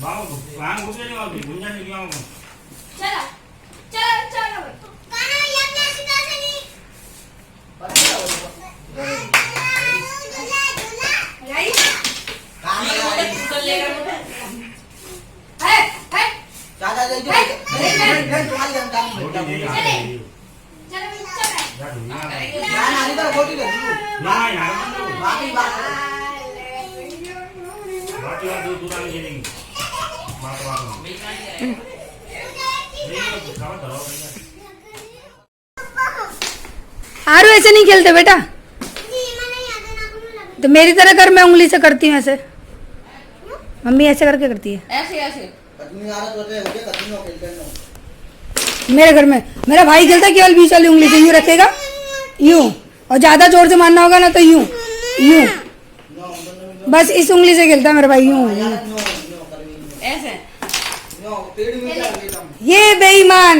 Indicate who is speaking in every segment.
Speaker 1: चला चला चला काना ये अपने सीधा से नहीं राइट काना लेकर है दादा ले जो तुम्हारी जनता चले चलो चल यार आनी तो बोटी ले ना यार बाकी बात दूर आने के नहीं
Speaker 2: आरू ऐसे नहीं खेलते बेटा, तो मेरी तरह कर, मैं उंगली से करती हूँ ऐसे। मम्मी ऐसे करके करती है
Speaker 1: ऐसे ऐसे।
Speaker 2: मेरे घर में मेरा भाई खेलता है केवल बीच वाली उंगली से, यूँ रखेगा यूँ, और ज्यादा जोर से मारना होगा ना तो यूँ यूँ, बस इस उंगली से खेलता है मेरा भाई, यूँ
Speaker 1: ऐसे।
Speaker 2: ये बेईमान,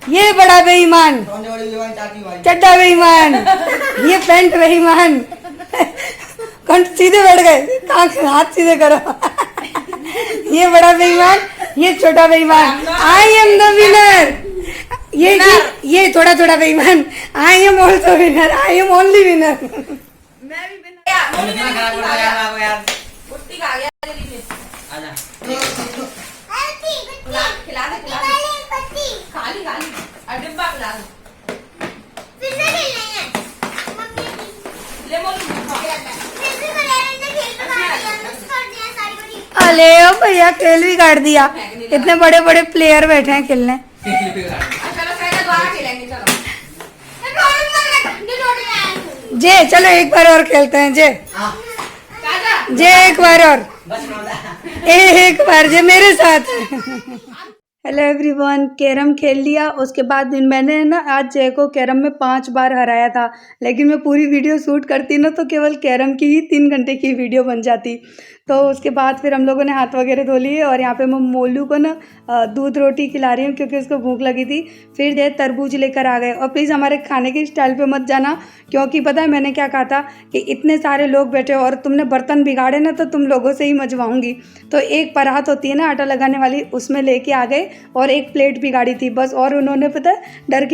Speaker 2: ये बड़ा बेईमान, चड्डा बेईमान, ये पैंट बेईमान। सीधे बैठ गए, हाथ सीधे करो। ये बड़ा बेईमान, ये छोटा बेईमान। I am the winner. ये थोड़ा थोड़ा बेईमान। I am also winner, I am only winner.
Speaker 1: मैं भी विनर। कुत्ती खा गया जल्दी से। आजा। खिला दे खाली खाली और डिब्बा खिला दे। फिर से खेलना है मम्मी ले बोल
Speaker 2: अले ओ भैया खेल भी काट दिया, इतने बड़े बड़े प्लेयर बैठे हैं खेलने। जे चलो एक बार और खेलते हैं जे, जे एक बार और, एक बार जे मेरे साथ। हेलो एवरीवन, कैरम खेल लिया। उसके बाद मैंने ना आज जय को कैरम में 5 बार हराया था, लेकिन मैं पूरी वीडियो शूट करती ना तो केवल कैरम की ही 3 घंटे की वीडियो बन जाती। तो उसके बाद फिर हम लोगों ने हाथ वगैरह धो लिए, और यहाँ पे मैं मोलू को ना दूध रोटी खिला रही हूँ क्योंकि उसको भूख लगी थी। फिर जय तरबूज लेकर आ गए। और प्लीज़ हमारे खाने के स्टाइल पे मत जाना, क्योंकि पता है मैंने क्या कहा था कि इतने सारे लोग बैठे और तुमने बर्तन बिगाड़े ना तो तुम लोगों से ही मजवाऊँगी। तो एक परात होती है ना आटा लगाने वाली, उसमें लेके आ गए और एक प्लेट बिगाड़ी थी बस। और उन्होंने पता है डर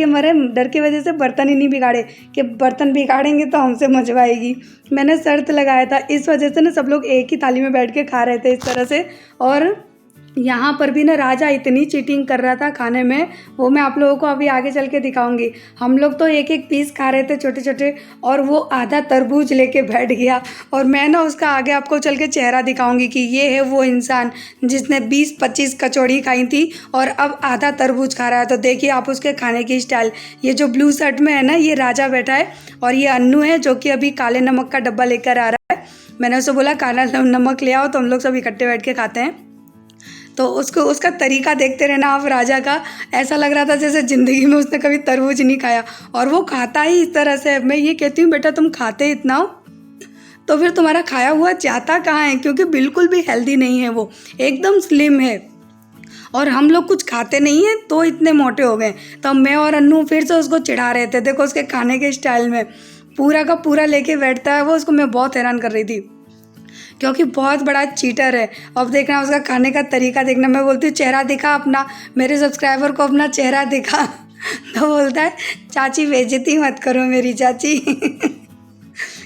Speaker 2: की वजह से बर्तन ही नहीं बिगाड़े कि बर्तन बिगाड़ेंगे तो हमसे मजवाएगी। मैंने शर्त लगाया था, इस वजह से ना सब लोग एक ही थाली में बैठ के खा रहे थे इस तरह से। और यहाँ पर भी ना राजा इतनी चीटिंग कर रहा था खाने में, वो मैं आप लोगों को अभी आगे चल के दिखाऊंगी। हम लोग तो एक एक पीस खा रहे थे छोटे छोटे, और वो आधा तरबूज लेके बैठ गया। और मैं ना उसका आगे आपको चल के चेहरा दिखाऊंगी कि ये है वो इंसान जिसने 20-25 कचौड़ी खाई थी और अब आधा तरबूज खा रहा है। तो देखिए आप उसके खाने की स्टाइल। ये जो ब्लू शर्ट में है ना, ये राजा बैठा है, और ये अन्नू है जो कि अभी काले नमक का डब्बा लेकर आ रहा है। मैंने उसे बोला काला नमक ले आओ तो हम लोग सब इकट्ठे बैठ के खाते हैं। तो उसका तरीका देखते रहना आप राजा का, ऐसा लग रहा था जैसे ज़िंदगी में उसने कभी तरबूज नहीं खाया, और वो खाता ही इस तरह से। मैं ये कहती हूँ बेटा तुम खाते इतना हो तो फिर तुम्हारा खाया हुआ जाता कहाँ है, क्योंकि बिल्कुल भी हेल्दी नहीं है, वो एकदम स्लिम है। और हम लोग कुछ खाते नहीं हैं तो इतने मोटे हो गए। तो मैं और अन्नू फिर से उसको चिढ़ा रहे थे, देखो उसके खाने के स्टाइल में पूरा का पूरा लेके बैठता है वो। उसको मैं बहुत हैरान कर रही थी क्योंकि बहुत बड़ा चीटर है। अब देखना उसका खाने का तरीका देखना। मैं बोलती हूँ चेहरा दिखा अपना, मेरे सब्सक्राइबर को अपना चेहरा दिखा। तो बोलता है चाची बेइज्जती मत करो मेरी चाची।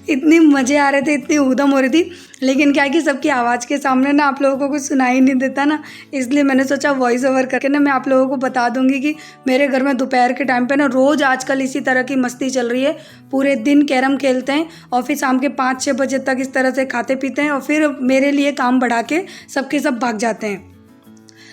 Speaker 2: इतनी मज़े आ रहे थे, इतनी ऊधम हो रही थी, लेकिन क्या है कि सबकी आवाज़ के सामने ना आप लोगों को कुछ सुनाई नहीं देता ना, इसलिए मैंने सोचा वॉइस ओवर करके ना मैं आप लोगों को बता दूंगी कि मेरे घर में दोपहर के टाइम पे ना रोज़ आजकल इसी तरह की मस्ती चल रही है। पूरे दिन कैरम खेलते हैं और फिर शाम के 5-6 बजे तक इस तरह से खाते पीते हैं, और फिर मेरे लिए काम बढ़ा के सबके सब भाग जाते हैं।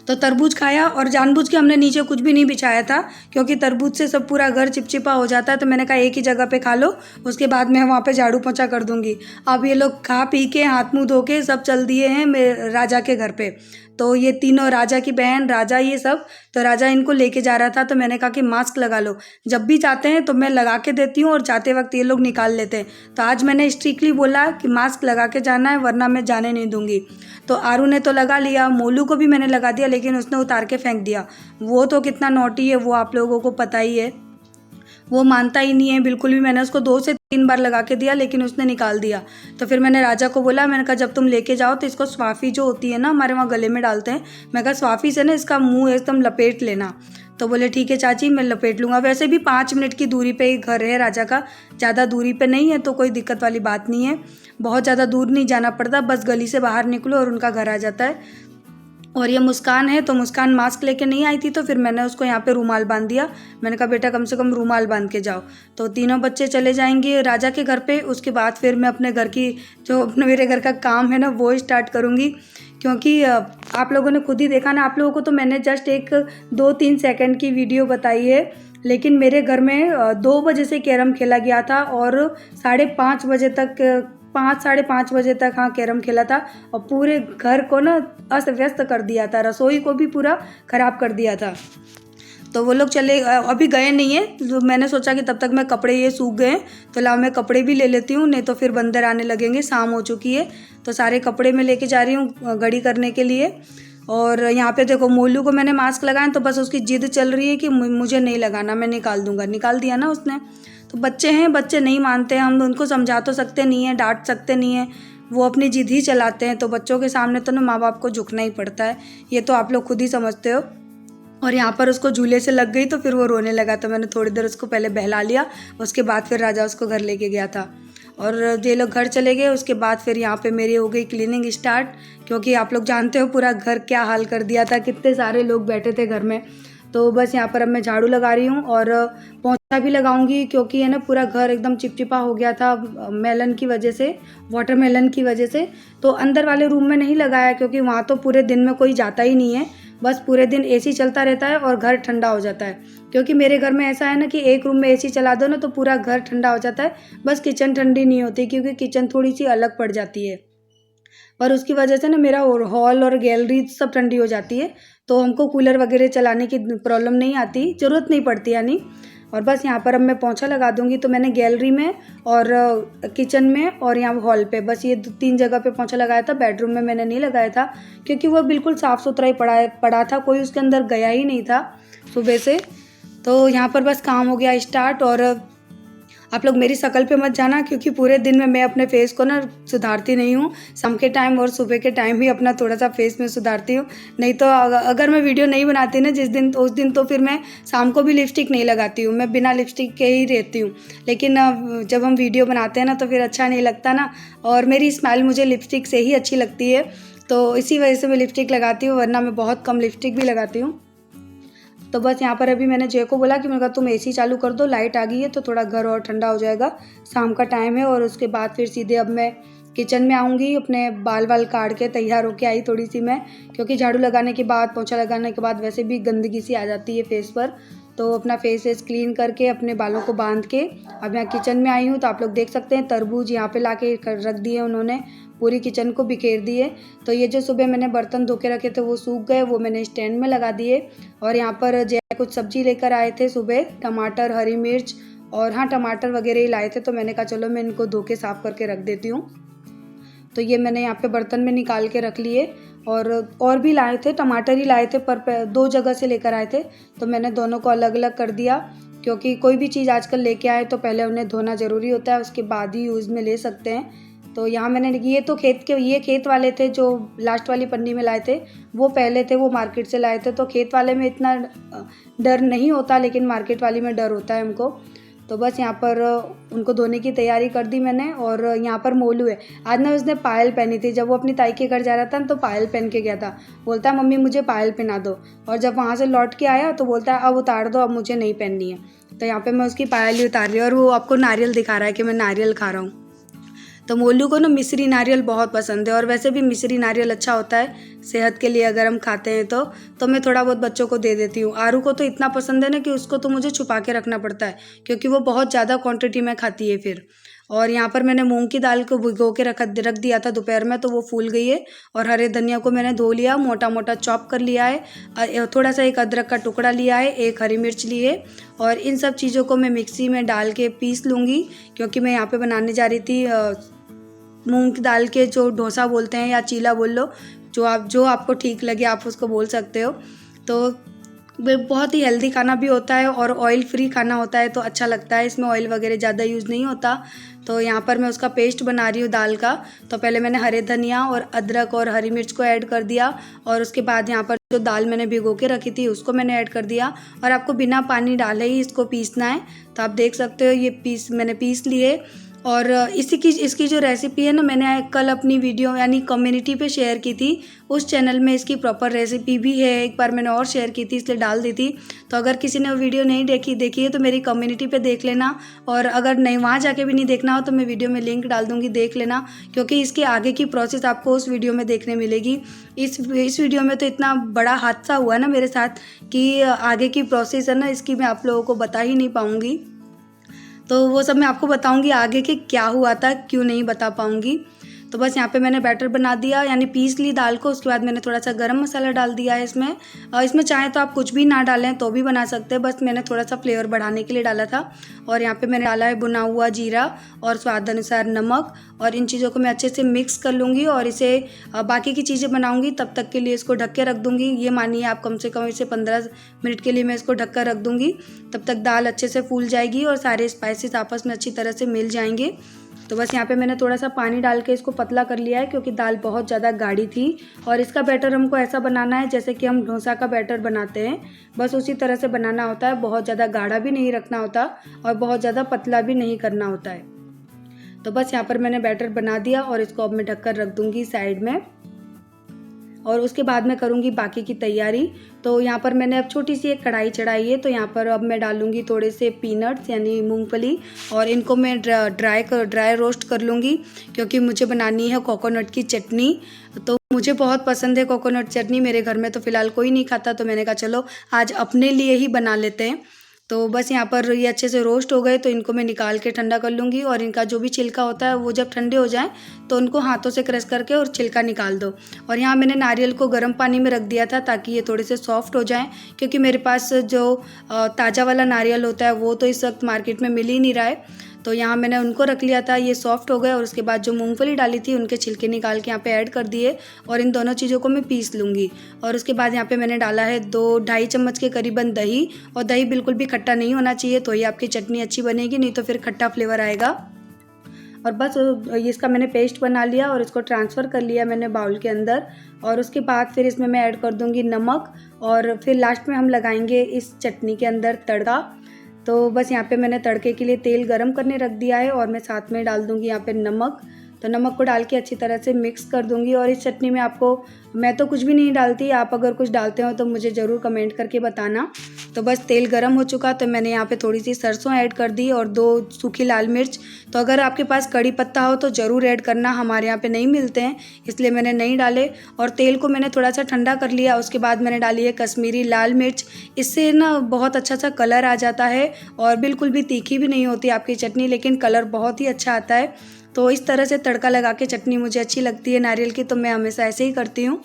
Speaker 2: तो तरबूज खाया, और जानबूझ के हमने नीचे कुछ भी नहीं बिछाया था क्योंकि तरबूज से सब पूरा घर चिपचिपा हो जाता है। तो मैंने कहा एक ही जगह पे खा लो, उसके बाद मैं वहाँ पे झाड़ू पोछा कर दूंगी। अब ये लोग खा पी के हाथ मुंह धो के सब चल दिए हैं मेरे राजा के घर पे। तो ये तीनों, राजा की बहन, राजा, ये सब, तो राजा इनको लेके जा रहा था। तो मैंने कहा कि मास्क लगा लो, जब भी जाते हैं तो मैं लगा के देती हूँ और जाते वक्त ये लोग निकाल लेते हैं। तो आज मैंने स्ट्रिक्टली बोला कि मास्क लगा के जाना है वरना मैं जाने नहीं दूंगी। तो आरू ने तो लगा लिया, मोलू को भी मैंने लगा दिया, लेकिन उसने उतार के फेंक दिया। वो तो कितना नॉटी है वो आप लोगों को पता ही है। वो मानता ही नहीं है बिल्कुल भी। मैंने उसको 2 से 3 बार लगा के दिया लेकिन उसने निकाल दिया। तो फिर मैंने राजा को बोला, मैंने कहा जब तुम लेके जाओ तो इसको स्वाफी जो होती है ना, हमारे वहाँ गले में डालते हैं, मैं कहा स्वाफी से ना इसका मुँह एकदम लपेट लेना। तो बोले ठीक है चाची, मैं लपेट लूँगा। वैसे भी 5 मिनट की दूरी पे ही घर है राजा का, ज़्यादा दूरी पे नहीं है, तो कोई दिक्कत वाली बात नहीं है। बहुत ज़्यादा दूर नहीं जाना पड़ता, बस गली से बाहर निकलो और उनका घर आ जाता है। और ये मुस्कान है, तो मुस्कान मास्क लेके नहीं आई थी, तो फिर मैंने उसको यहाँ पे रूमाल बांध दिया। मैंने कहा बेटा कम से कम रूमाल बांध के जाओ। तो तीनों बच्चे चले जाएंगे राजा के घर पे। उसके बाद फिर मैं अपने घर की जो अपने मेरे घर का काम है ना वो स्टार्ट करूँगी, क्योंकि आप लोगों ने खुद ही देखा ना। आप लोगों को तो मैंने जस्ट एक 2-3 सेकंड की वीडियो बताई है, लेकिन मेरे घर में 2 बजे से कैरम खेला गया था और 5:30 बजे तक 5-5:30 बजे तक हाँ कैरम खेला था, और पूरे घर को ना अस्त व्यस्त कर दिया था, रसोई को भी पूरा ख़राब कर दिया था। तो वो लोग चले, अभी गए नहीं है, तो मैंने सोचा कि तब तक मैं कपड़े ये सूख गए तो लाओ मैं कपड़े भी ले लेती हूँ, नहीं तो फिर बंदर आने लगेंगे, शाम हो चुकी है। तो सारे कपड़े मैं लेके जा रही हूँ घड़ी करने के लिए। और यहाँ पे देखो मोलू को मैंने मास्क लगाया, तो बस उसकी जिद चल रही है कि मुझे नहीं लगाना, मैं निकाल दूंगा। निकाल दिया ना उसने। तो बच्चे हैं, बच्चे नहीं मानते, हम उनको समझा तो सकते नहीं हैं, डांट सकते नहीं हैं, वो अपनी जिद ही चलाते हैं। तो बच्चों के सामने तो ना माँ बाप को झुकना ही पड़ता है, ये तो आप लोग खुद ही समझते हो। और यहाँ पर उसको झूले से लग गई तो फिर वो रोने लगा, तो मैंने थोड़ी देर उसको पहले बहला लिया, उसके बाद फिर राजा उसको घर लेके गया था। और ये लोग घर चले गए। उसके बाद फिर यहाँ पे मेरी हो गई क्लीनिंग स्टार्ट, क्योंकि आप लोग जानते हो पूरा घर क्या हाल कर दिया था, कितने सारे लोग बैठे थे घर में। तो बस यहाँ पर अब मैं झाड़ू लगा रही हूँ और पोंछा भी लगाऊंगी, क्योंकि है ना पूरा घर एकदम चिपचिपा हो गया था मेलन की वजह से, वाटरमेलन की वजह से। तो अंदर वाले रूम में नहीं लगाया, क्योंकि वहाँ तो पूरे दिन में कोई जाता ही नहीं है, बस पूरे दिन एसी चलता रहता है और घर ठंडा हो जाता है। क्योंकि मेरे घर में ऐसा है ना कि एक रूम में एसी चला दो ना तो पूरा घर ठंडा हो जाता है, बस किचन ठंडी नहीं होती, क्योंकि किचन थोड़ी सी अलग पड़ जाती है। पर उसकी वजह से ना मेरा हॉल और गैलरी सब ठंडी हो जाती है, तो हमको कूलर वगैरह चलाने की प्रॉब्लम नहीं आती, ज़रूरत नहीं पड़ती यानी। और बस यहाँ पर अब मैं पोंछा लगा दूंगी। तो मैंने गैलरी में और किचन में और यहाँ हॉल पे, बस ये 3 जगह पे पोंछा लगाया था। बेडरूम में मैंने नहीं लगाया था, क्योंकि वो बिल्कुल साफ़ सुथरा ही पड़ा था, कोई उसके अंदर गया ही नहीं था सुबह से। तो यहाँ पर बस काम हो गया स्टार्ट। और आप लोग मेरी शक्ल पे मत जाना, क्योंकि पूरे दिन में मैं अपने फेस को ना सुधारती नहीं हूँ, शाम के टाइम और सुबह के टाइम ही अपना थोड़ा सा फेस में सुधारती हूँ। नहीं तो अगर मैं वीडियो नहीं बनाती ना जिस दिन, उस दिन तो फिर मैं शाम को भी लिपस्टिक नहीं लगाती हूँ, मैं बिना लिपस्टिक के ही रहती हूँ। लेकिन जब हम वीडियो बनाते हैं ना तो फिर अच्छा नहीं लगता ना, और मेरी स्माइल मुझे लिपस्टिक से ही अच्छी लगती है, तो इसी वजह से मैं लिपस्टिक लगाती हूँ, वरना मैं बहुत कम लिपस्टिक भी लगाती हूँ। तो बस यहाँ पर अभी मैंने जय को बोला कि मैंने कहा तुम एसी चालू कर दो, लाइट आ गई है तो थोड़ा घर और ठंडा हो जाएगा, शाम का टाइम है। और उसके बाद फिर सीधे अब मैं किचन में आऊँगी, अपने बाल काट के तैयार होके आई थोड़ी सी मैं, क्योंकि झाड़ू लगाने के बाद, पोंछा लगाने के बाद वैसे भी गंदगी सी आ जाती है फेस पर। तो अपना फेस क्लीन करके अपने बालों को बांध के अब यहाँ किचन में आई हूँ। तो आप लोग देख सकते हैं तरबूज यहाँ पे ला के रख दिए उन्होंने, पूरी किचन को बिखेर दिए। तो ये जो सुबह मैंने बर्तन धो के रखे थे वो सूख गए, वो मैंने स्टैंड में लगा दिए। और यहाँ पर जय कुछ सब्जी लेकर आए थे सुबह, टमाटर, हरी मिर्च और हाँ टमाटर वगैरह ही लाए थे, तो मैंने कहा चलो मैं इनको धो के साफ़ करके रख देती हूँ। तो ये मैंने यहाँ पे बर्तन में निकाल के रख लिए। और भी लाए थे, टमाटर ही लाए थे पर 2 जगह से लेकर आए थे, तो मैंने दोनों को अलग अलग कर दिया, क्योंकि कोई भी चीज़ आजकल लेके आए तो पहले उन्हें धोना ज़रूरी होता है, उसके बाद ही यूज़ में ले सकते हैं। तो यहाँ मैंने ये तो खेत वाले थे जो लास्ट वाली पन्नी में लाए थे, वो पहले थे, वो मार्केट से लाए थे। तो खेत वाले में इतना डर नहीं होता, लेकिन मार्केट वाली में डर होता है हमको। तो बस यहाँ पर उनको धोने की तैयारी कर दी मैंने। और यहाँ पर मोलू है, आज ना उसने पायल पहनी थी, जब वो अपनी ताई के घर जा रहा था तो पायल पहन के गया था, बोलता है मम्मी मुझे पायल पहना दो। और जब वहाँ से लौट के आया तो बोलता है अब उतार दो, अब मुझे नहीं पहननी है। तो यहाँ पे मैं उसकी पायल ही उतार रही हूँ, और वो आपको नारियल दिखा रहा है कि मैं नारियल खा रहा हूँ। तो मोलू को ना मिश्री नारियल बहुत पसंद है, और वैसे भी मिश्री नारियल अच्छा होता है सेहत के लिए अगर हम खाते हैं तो मैं थोड़ा बहुत बच्चों को दे देती हूँ। आरू को तो इतना पसंद है ना कि उसको तो मुझे छुपा के रखना पड़ता है, क्योंकि वो बहुत ज़्यादा क्वांटिटी में खाती है फिर। और यहाँ पर मैंने मूंग की दाल को भिगो के रख दिया था दोपहर में, तो वो फूल गई है। और हरे धनिया को मैंने धो लिया, मोटा मोटा चॉप कर लिया है, थोड़ा सा एक अदरक का टुकड़ा लिया है, एक हरी मिर्च ली है। और इन सब चीज़ों को मैं मिक्सी में डाल के पीस लूँगी, क्योंकि मैं यहाँ पर बनाने जा रही थी मूंग की दाल के जो डोसा बोलते हैं, या चीला बोल लो, जो आपको ठीक लगे आप उसको बोल सकते हो। तो बहुत ही हेल्दी खाना भी होता है और ऑयल फ्री खाना होता है, तो अच्छा लगता है। इसमें ऑयल वगैरह ज़्यादा यूज़ नहीं होता। तो यहाँ पर मैं उसका पेस्ट बना रही हूँ दाल का। तो पहले मैंने हरे धनिया और अदरक और हरी मिर्च को ऐड कर दिया, और उसके बाद यहाँ पर जो दाल मैंने भिगो के रखी थी उसको मैंने ऐड कर दिया। और आपको बिना पानी डाले ही इसको पीसना है। तो आप देख सकते हो ये मैंने पीस लिए। और इसकी जो रेसिपी है ना, मैंने कल अपनी वीडियो यानी कम्युनिटी पे शेयर की थी। उस चैनल में इसकी प्रॉपर रेसिपी भी है, एक बार मैंने और शेयर की थी इसलिए डाल दी थी। तो अगर किसी ने वो वीडियो नहीं देखी है तो मेरी कम्युनिटी पे देख लेना, और अगर नहीं वहाँ जाके भी नहीं देखना हो तो मैं वीडियो में लिंक डाल दूँगी, देख लेना। क्योंकि इसके आगे की प्रोसेस आपको उस वीडियो में देखने मिलेगी। इस वीडियो में तो इतना बड़ा हादसा हुआ ना मेरे साथ कि आगे की प्रोसेस है ना इसकी मैं आप लोगों को बता ही नहीं पाऊँगी। तो वो सब मैं आपको बताऊंगी आगे कि क्या हुआ था, क्यों नहीं बता पाऊंगी। तो बस यहाँ पे मैंने बैटर बना दिया, यानी पीस ली दाल को। उसके बाद मैंने थोड़ा सा गरम मसाला डाल दिया है इसमें। इसमें चाहे तो आप कुछ भी ना डालें तो भी बना सकते हैं, बस मैंने थोड़ा सा फ्लेवर बढ़ाने के लिए डाला था। और यहाँ पे मैंने डाला है भुना हुआ जीरा और स्वाद अनुसार नमक। और इन चीज़ों को मैं अच्छे से मिक्स कर लूँगी और इसे बाकी की चीज़ें बनाऊँगी, तब तक के लिए इसको ढक के रख दूँगी। ये मानिए आप कम से कम इसे 15 मिनट के लिए मैं इसको ढक कर रख दूँगी। तब तक दाल अच्छे से फूल जाएगी और सारे स्पाइसेस आपस में अच्छी तरह से मिल जाएंगे। तो बस यहाँ पे मैंने थोड़ा सा पानी डाल के इसको पतला कर लिया है, क्योंकि दाल बहुत ज़्यादा गाढ़ी थी। और इसका बैटर हमको ऐसा बनाना है जैसे कि हम डोसा का बैटर बनाते हैं, बस उसी तरह से बनाना होता है। बहुत ज़्यादा गाढ़ा भी नहीं रखना होता और बहुत ज़्यादा पतला भी नहीं करना होता है। तो बस यहाँ पर मैंने बैटर बना दिया और इसको अब मैं ढककर रख दूँगी साइड में, और उसके बाद मैं करूँगी बाकी की तैयारी। तो यहाँ पर मैंने अब छोटी सी एक कढ़ाई चढ़ाई है। तो यहाँ पर अब मैं डालूँगी थोड़े से पीनट्स यानी मूंगफली, और इनको मैं ड्राई रोस्ट कर लूँगी, क्योंकि मुझे बनानी है कोकोनट की चटनी। तो मुझे बहुत पसंद है कोकोनट चटनी, मेरे घर में तो फ़िलहाल कोई नहीं खाता, तो मैंने कहा चलो आज अपने लिए ही बना लेते हैं। तो बस यहाँ पर ये अच्छे से रोस्ट हो गए, तो इनको मैं निकाल के ठंडा कर लूँगी। और इनका जो भी छिलका होता है वो जब ठंडे हो जाए तो उनको हाथों से क्रश करके और छिलका निकाल दो। और यहाँ मैंने नारियल को गर्म पानी में रख दिया था ताकि ये थोड़े से सॉफ्ट हो जाएं, क्योंकि मेरे पास जो ताज़ा वाला नारियल होता है वो तो इस वक्त मार्केट में मिल ही नहीं रहा है। तो यहाँ मैंने उनको रख लिया था, ये सॉफ्ट हो गए। और उसके बाद जो मूंगफली डाली थी उनके छिलके निकाल के यहाँ पे ऐड कर दिए, और इन दोनों चीज़ों को मैं पीस लूँगी। और उसके बाद यहाँ पे मैंने डाला है 2-2.5 चम्मच के करीबन दही। और दही बिल्कुल भी खट्टा नहीं होना चाहिए, तो ये आपकी चटनी अच्छी बनेगी, नहीं तो फिर खट्टा फ्लेवर आएगा। और बस इसका मैंने पेस्ट बना लिया और इसको ट्रांसफ़र कर लिया मैंने बाउल के अंदर। और उसके बाद फिर इसमें मैं ऐड कर दूँगी नमक, और फिर लास्ट में हम लगाएंगे इस चटनी के अंदर तड़का। तो बस यहाँ पे मैंने तड़के के लिए तेल गरम करने रख दिया है, और मैं साथ में डाल दूँगी यहाँ पे नमक। तो नमक को डाल के अच्छी तरह से मिक्स कर दूँगी। और इस चटनी में मैं तो कुछ भी नहीं डालती, आप अगर कुछ डालते हो तो मुझे ज़रूर कमेंट करके बताना। तो बस तेल गरम हो चुका, तो मैंने यहाँ पे थोड़ी सी सरसों ऐड कर दी और 2 सूखी लाल मिर्च। तो अगर आपके पास कड़ी पत्ता हो तो ज़रूर ऐड करना, हमारे यहाँ पे नहीं मिलते हैं इसलिए मैंने नहीं डाले। और तेल को मैंने थोड़ा सा ठंडा कर लिया। उसके बाद मैंने डाली है कश्मीरी लाल मिर्च। इससे ना बहुत अच्छा सा कलर आ जाता है, और बिल्कुल भी तीखी भी नहीं होती आपकी चटनी, लेकिन कलर बहुत ही अच्छा आता है। तो इस तरह से तड़का लगा के चटनी मुझे अच्छी लगती है नारियल की, तो मैं हमेशा ऐसे ही करती हूँ।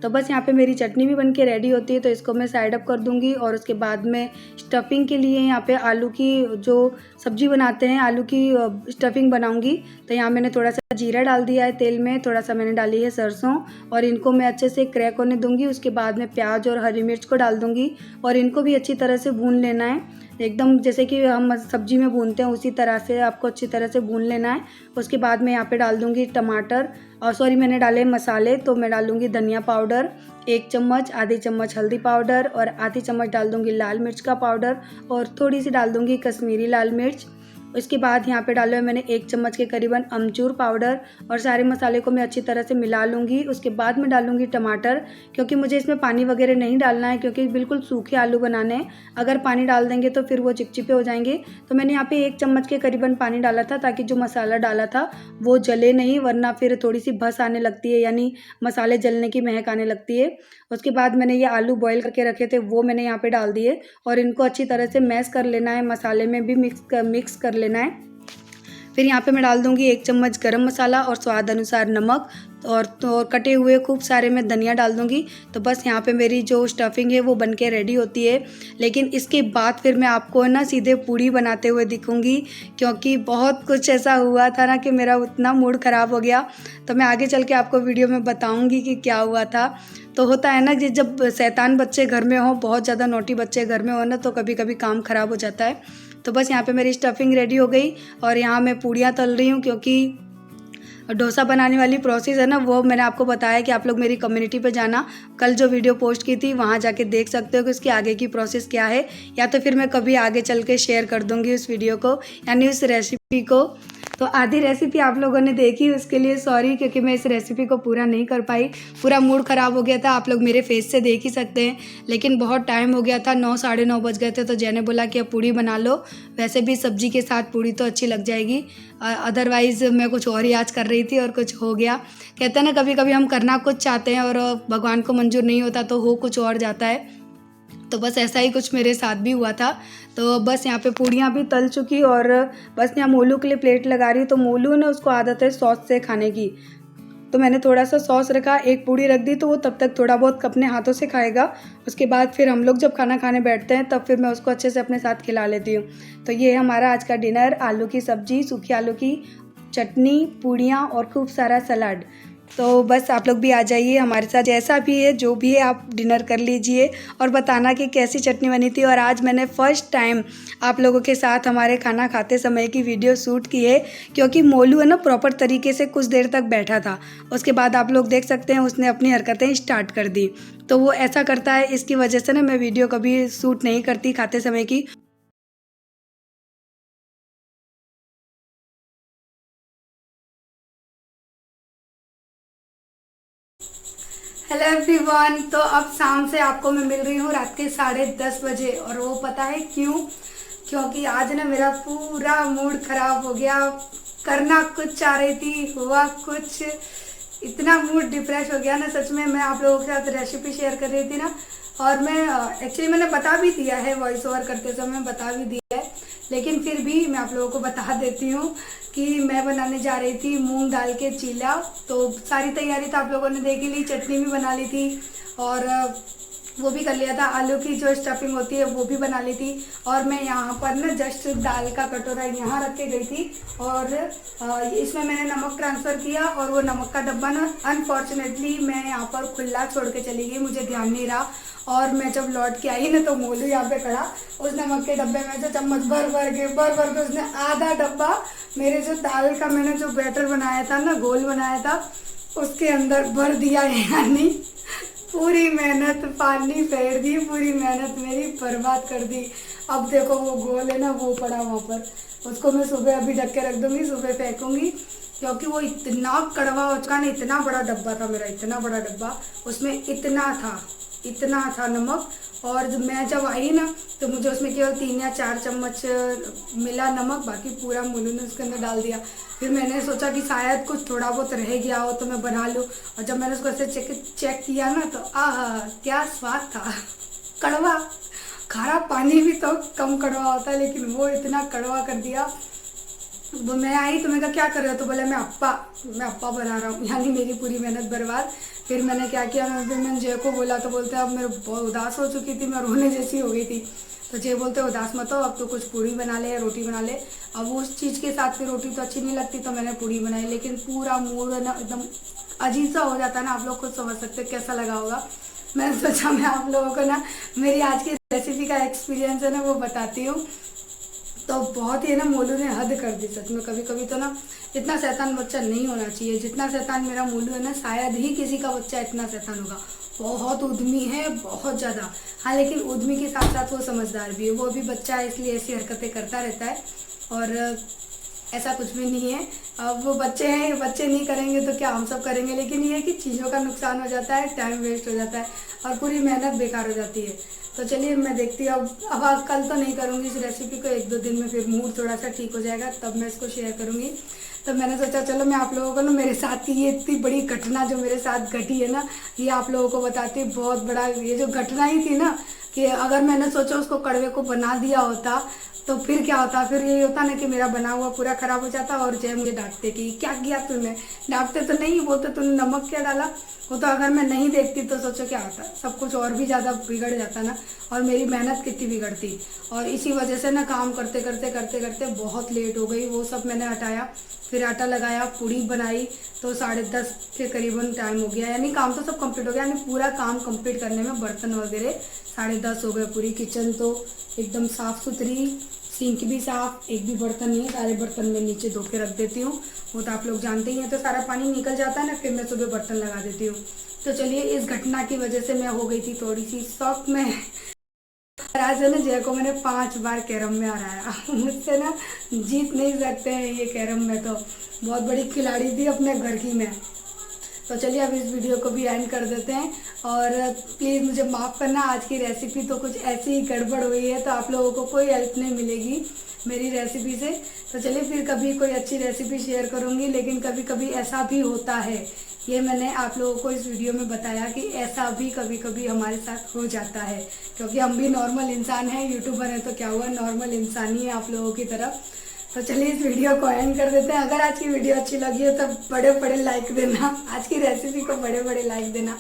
Speaker 2: तो बस यहाँ पे मेरी चटनी भी बनके रेडी होती है, तो इसको मैं साइड अप कर दूँगी। और उसके बाद में स्टफिंग के लिए यहाँ पे आलू की जो सब्ज़ी बनाते हैं, आलू की स्टफिंग बनाऊँगी। तो यहाँ मैंने थोड़ा सा जीरा डाल दिया है तेल में, थोड़ा सा मैंने डाली है सरसों, और इनको मैं अच्छे से क्रैक होने दूँगी। उसके बाद में प्याज और हरी मिर्च को डाल दूँगी, और इनको भी अच्छी तरह से भून लेना है, एकदम जैसे कि हम सब्जी में भूनते हैं उसी तरह से आपको अच्छी तरह से भून लेना है। उसके बाद मैं यहाँ पे डाल दूँगी टमाटर, और मैंने डाले मसाले। तो मैं डालूँगी धनिया पाउडर 1 चम्मच, आधी चम्मच हल्दी पाउडर, और आधी चम्मच डाल दूँगी लाल मिर्च का पाउडर, और थोड़ी सी डाल दूँगी कश्मीरी लाल मिर्च। उसके बाद यहाँ पे डाला है मैंने 1 चम्मच के करीबन अमचूर पाउडर, और सारे मसाले को मैं अच्छी तरह से मिला लूँगी। उसके बाद मैं डालूँगी टमाटर, क्योंकि मुझे इसमें पानी वगैरह नहीं डालना है, क्योंकि बिल्कुल सूखे आलू बनाने हैं। अगर पानी डाल देंगे तो फिर वो चिपचिपे हो जाएंगे। तो मैंने यहाँ पे 1 चम्मच के करीबन पानी डाला था, ताकि जो मसाला डाला था वो जले नहीं, वरना फिर थोड़ी सी भस आने लगती है, यानी मसाले जलने की महक आने लगती है। उसके बाद मैंने ये आलू बॉईल करके रखे थे वो मैंने यहाँ पे डाल दिए, और इनको अच्छी तरह से मैश कर लेना है, मसाले में भी मिक्स कर लेना है। फिर यहाँ पे मैं डाल दूँगी 1 चम्मच गरम मसाला और स्वाद अनुसार नमक, और कटे हुए खूब सारे मैं धनिया डाल दूँगी। तो बस यहाँ पे मेरी जो स्टफिंग है वो बनके रेडी होती है। लेकिन इसके बाद फिर मैं आपको ना सीधे पूड़ी बनाते हुए दिखूँगी, क्योंकि बहुत कुछ ऐसा हुआ था ना कि मेरा उतना मूड ख़राब हो गया। तो मैं आगे चल के आपको वीडियो में बताऊँगी कि क्या हुआ था। तो होता है ना कि जब शैतान बच्चे घर में हो, बहुत ज़्यादा नोटी बच्चे घर में हो ना, तो कभी कभी काम ख़राब हो जाता है। तो बस यहाँ पे मेरी स्टफिंग रेडी हो गई और यहाँ मैं पूड़ियाँ तल रही हूँ, क्योंकि डोसा बनाने वाली प्रोसेस है ना, वो मैंने आपको बताया कि आप लोग मेरी कम्युनिटी पे जाना, कल जो वीडियो पोस्ट की थी वहाँ जाके देख सकते हो कि उसकी आगे की प्रोसेस क्या है, या तो फिर मैं कभी आगे चल के शेयर कर दूँगी उस वीडियो को, यानी उस रेसिपी को। तो आधी रेसिपी आप लोगों ने देखी, उसके लिए सॉरी, क्योंकि मैं इस रेसिपी को पूरा नहीं कर पाई, पूरा मूड ख़राब हो गया था, आप लोग मेरे फेस से देख ही सकते हैं। लेकिन बहुत टाइम हो गया था, 9 साढ़े 9 बज गए थे, तो जैने बोला कि अब पूड़ी बना लो, वैसे भी सब्जी के साथ पूड़ी तो अच्छी लग जाएगी, अदरवाइज़ मैं कुछ और ही आज कर रही थी और कुछ हो गया। कहते हैं ना, कभी कभी हम करना कुछ चाहते हैं और भगवान को मंजूर नहीं होता तो हो कुछ और जाता है। तो बस ऐसा ही कुछ मेरे साथ भी हुआ था। तो बस यहाँ पे पूड़ियाँ भी तल चुकी और बस यहाँ मोलू के लिए प्लेट लगा रही। तो मोलू ने, उसको आदत है सॉस से खाने की, तो मैंने थोड़ा सा सॉस रखा, एक पूड़ी रख दी, तो वो तब तक थोड़ा बहुत अपने हाथों से खाएगा। उसके बाद फिर हम लोग जब खाना खाने बैठते हैं तब फिर मैं उसको अच्छे से अपने साथ खिला लेती हूँ। तो ये है हमारा आज का डिनर, आलू की सब्जी, सूखी आलू की चटनी, पूड़ियाँ और खूब सारा सलाद। तो बस आप लोग भी आ जाइए हमारे साथ, जैसा भी है जो भी है आप डिनर कर लीजिए और बताना कि कैसी चटनी बनी थी। और आज मैंने फ़र्स्ट टाइम आप लोगों के साथ हमारे खाना खाते समय की वीडियो शूट की है, क्योंकि मोलू है ना प्रॉपर तरीके से कुछ देर तक बैठा था, उसके बाद आप लोग देख सकते हैं उसने अपनी हरकतें स्टार्ट कर दी। तो वो ऐसा करता है, इसकी वजह से ना मैं वीडियो कभी शूट नहीं करती खाते समय की। हेलो एवरीवन, तो अब शाम से आपको मैं मिल रही हूँ रात के 10:30 बजे, और वो पता है क्यों? क्योंकि आज ना मेरा पूरा मूड ख़राब हो गया, करना कुछ चाह रही थी, हुआ कुछ, इतना मूड डिप्रेस हो गया ना सच में। मैं आप लोगों के साथ रेसिपी शेयर कर रही थी ना, और मैं एक्चुअली मैंने बता भी दिया है, वॉइस ओवर करते समय बता भी दिया है, लेकिन फिर भी मैं आप लोगों को बता देती हूँ कि मैं बनाने जा रही थी मूंग दाल के चीला। तो सारी तैयारी तो आप लोगों ने देख ही ली, चटनी भी बना ली थी और वो भी कर लिया था, आलू की जो स्टफिंग होती है वो भी बना ली थी। और मैं यहाँ पर ना जस्ट दाल का कटोरा यहाँ रख के गई थी और इसमें मैंने नमक ट्रांसफ़र किया, और वो नमक का डब्बा ना अनफॉर्चुनेटली मैं यहाँ पर खुला छोड़ के चली गई, मुझे ध्यान नहीं रहा। और मैं जब लौट के आई ना तो मोलू यहाँ पे खड़ा, उस नमक के डब्बे में से चम्मच भर भर के उसने आधा डब्बा मेरे जो दाल का मैंने जो बैटर बनाया था ना, घोल बनाया था, उसके अंदर भर दिया। यानी पूरी मेहनत पानी फेर दी, पूरी मेहनत मेरी बर्बाद कर दी। अब देखो वो घोल है ना, वो पड़ा वहाँ पर, उसको मैं सुबह अभी ढक के रख दूँगी, सुबह फेंकूँगी, क्योंकि वो इतना कड़वा हो चुका ना। इतना बड़ा डब्बा था मेरा, इतना बड़ा डब्बा, उसमें इतना था नमक। और मैं जब आई ना तो मुझे उसमें केवल 3 या 4 चम्मच मिला नमक, बाकी पूरा मोलू ने उसके अंदर डाल दिया। फिर मैंने सोचा कि शायद कुछ थोड़ा बहुत रह गया हो तो मैं बना लूँ, और जब मैंने उसको ऐसे चेक किया ना तो आहा क्या स्वाद था, कड़वा। खारा पानी भी तो कम कड़वा होता है, लेकिन वो इतना कड़वा कर दिया। वो मैं आई तो मैं कहा क्या कर रहे हो, तो बोला मैं अप्पा बना रहा हूँ, यानी मेरी पूरी मेहनत बर्बाद। फिर मैंने क्या किया, मैंने जय को बोला तो बोलते अब मैं बहुत उदास हो चुकी थी, मैं रोने जैसी हो गई थी। तो जय बोलते उदास मत हो, अब तो कुछ पूड़ी बना ले, रोटी बना ले। अब उस चीज़ के साथ फिर रोटी तो अच्छी नहीं लगती, तो मैंने पूड़ी बनाई, लेकिन पूरा मूड ना एकदम अजीब सा हो जाता है ना, आप लोग खुद समझ सकते कैसा लगा होगा। मैंने सोचा मैं आप लोगों को ना मेरी आज की रेसिपी का एक्सपीरियंस है ना वो बताती हूँ। तो बहुत ही ना मोलू ने हद कर दी सच में। कभी कभी तो ना इतना शैतान बच्चा नहीं होना चाहिए जितना शैतान मेरा मोलू है ना, शायद ही किसी का बच्चा इतना शैतान होगा। बहुत उद्यमी है, बहुत ज़्यादा। हाँ, लेकिन उद्यमी के साथ साथ वो समझदार भी है, वो भी बच्चा है इसलिए ऐसी हरकतें करता रहता है, और ऐसा कुछ भी नहीं है। अब वो बच्चे हैं, बच्चे नहीं करेंगे तो क्या हम सब करेंगे, लेकिन ये है कि चीज़ों का नुकसान हो जाता है, टाइम वेस्ट हो जाता है और पूरी मेहनत बेकार हो जाती है। तो चलिए मैं देखती हूँ, अब कल तो नहीं करूँगी इस रेसिपी को, 1-2 दिन में फिर मूड थोड़ा सा ठीक हो जाएगा तब मैं इसको शेयर करूँगी। तो मैंने सोचा चलो मैं आप लोगों को ना मेरे साथ की ये इतनी बड़ी घटना जो मेरे साथ घटी है ना, ये आप लोगों को बताती हूँ। बहुत बड़ा ये जो घटना ही थी ना, कि अगर मैंने सोचा उसको कड़वे को बना दिया होता तो फिर क्या होता, फिर यही होता ना कि मेरा बना हुआ पूरा खराब हो जाता और जय मुझे डांटते कि क्या किया तूने। डांटते तो नहीं, बोलते तूने नमक क्या डाला। वो तो अगर मैं नहीं देखती तो सोचो क्या होता, सब कुछ और भी ज़्यादा बिगड़ जाता ना। और मेरी मेहनत कितनी बिगड़ती। और इसी वजह से ना काम करते करते बहुत लेट हो गई। वो सब मैंने हटाया, फिर आटा लगाया, पूड़ी बनाई, तो 10:30 के करीबन टाइम हो गया। यानी काम तो सब कंप्लीट हो गया, यानी पूरा काम कंप्लीट करने में बर्तन वगैरह 10:30 हो गए। पूरी किचन तो एकदम साफ़ सुथरी, सिंक भी साफ, एक भी बर्तन नहीं, सारे बर्तन मैं नीचे धो के रख देती हूँ। वो तो आप लोग जानते ही हैं। तो सारा पानी निकल जाता है ना, फिर मैं सुबह बर्तन लगा देती हूँ। तो चलिए, इस घटना की वजह से मैं हो गई थी थोड़ी सी शॉक में। आज है ना, जय को मैंने 5 बार कैरम में हराया। मुझसे ना जीत नहीं सकते हैं ये कैरम में, तो बहुत बड़ी खिलाड़ी थी अपने घर की मैं। तो चलिए अब इस वीडियो को भी एंड कर देते हैं। और प्लीज़ मुझे माफ़ करना, आज की रेसिपी तो कुछ ऐसी ही गड़बड़ हुई है, तो आप लोगों को कोई हेल्प नहीं मिलेगी मेरी रेसिपी से। तो चलिए फिर कभी कोई अच्छी रेसिपी शेयर करूँगी, लेकिन कभी कभी ऐसा भी होता है। ये मैंने आप लोगों को इस वीडियो में बताया कि ऐसा भी कभी कभी हमारे साथ हो जाता है, क्योंकि हम भी नॉर्मल इंसान हैं। यूट्यूबर हैं तो क्या हुआ, नॉर्मल इंसान ही है आप लोगों की तरफ। तो चलिए इस वीडियो को एंड कर देते हैं। अगर आज की वीडियो अच्छी लगी हो तो बड़े बड़े लाइक देना, आज की रेसिपी को बड़े बड़े लाइक देना।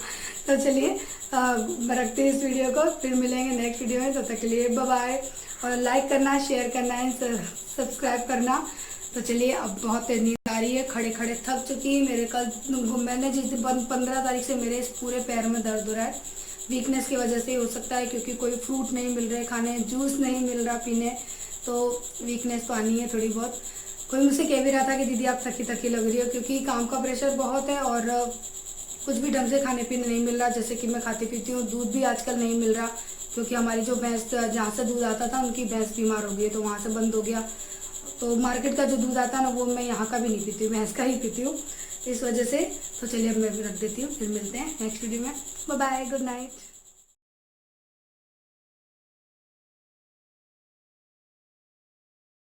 Speaker 2: तो चलिए रखते हैं इस वीडियो को, फिर मिलेंगे नेक्स्ट वीडियो में। तब तक के लिए बाय बाय। और लाइक करना, शेयर करना एंड सब्सक्राइब करना। तो चलिए, अब बहुत नींद आ रही है, खड़े खड़े थक चुकी है। मैंने जिस दिन 15 तारीख से मेरे इस पूरे पैर में दर्द हो रहा है, वीकनेस की वजह से हो सकता है, क्योंकि कोई फ्रूट नहीं मिल रहे खाने, जूस नहीं मिल रहा पीने, तो वीकनेस तो आनी है थोड़ी बहुत। कोई मुझसे कह भी रहा था कि दीदी आप थकी थकी लग रही हो, क्योंकि काम का प्रेशर बहुत है और कुछ भी ढंग से खाने पीने नहीं मिल रहा। जैसे कि मैं खाती पीती हूँ, दूध भी आजकल नहीं मिल रहा, क्योंकि हमारी जो भैंस जहाँ से दूध आता था उनकी भैंस बीमार हो गई है, तो वहाँ से बंद हो गया। तो मार्केट का जो दूध आता है ना, वो मैं यहाँ का भी नहीं पीती हूँ, भैंस का ही पीती हूँ इस वजह से। तो चलिए अब मैं भी रख देती हूँ, फिर मिलते हैं नेक्स्ट वीडियो में। Bye bye, good night.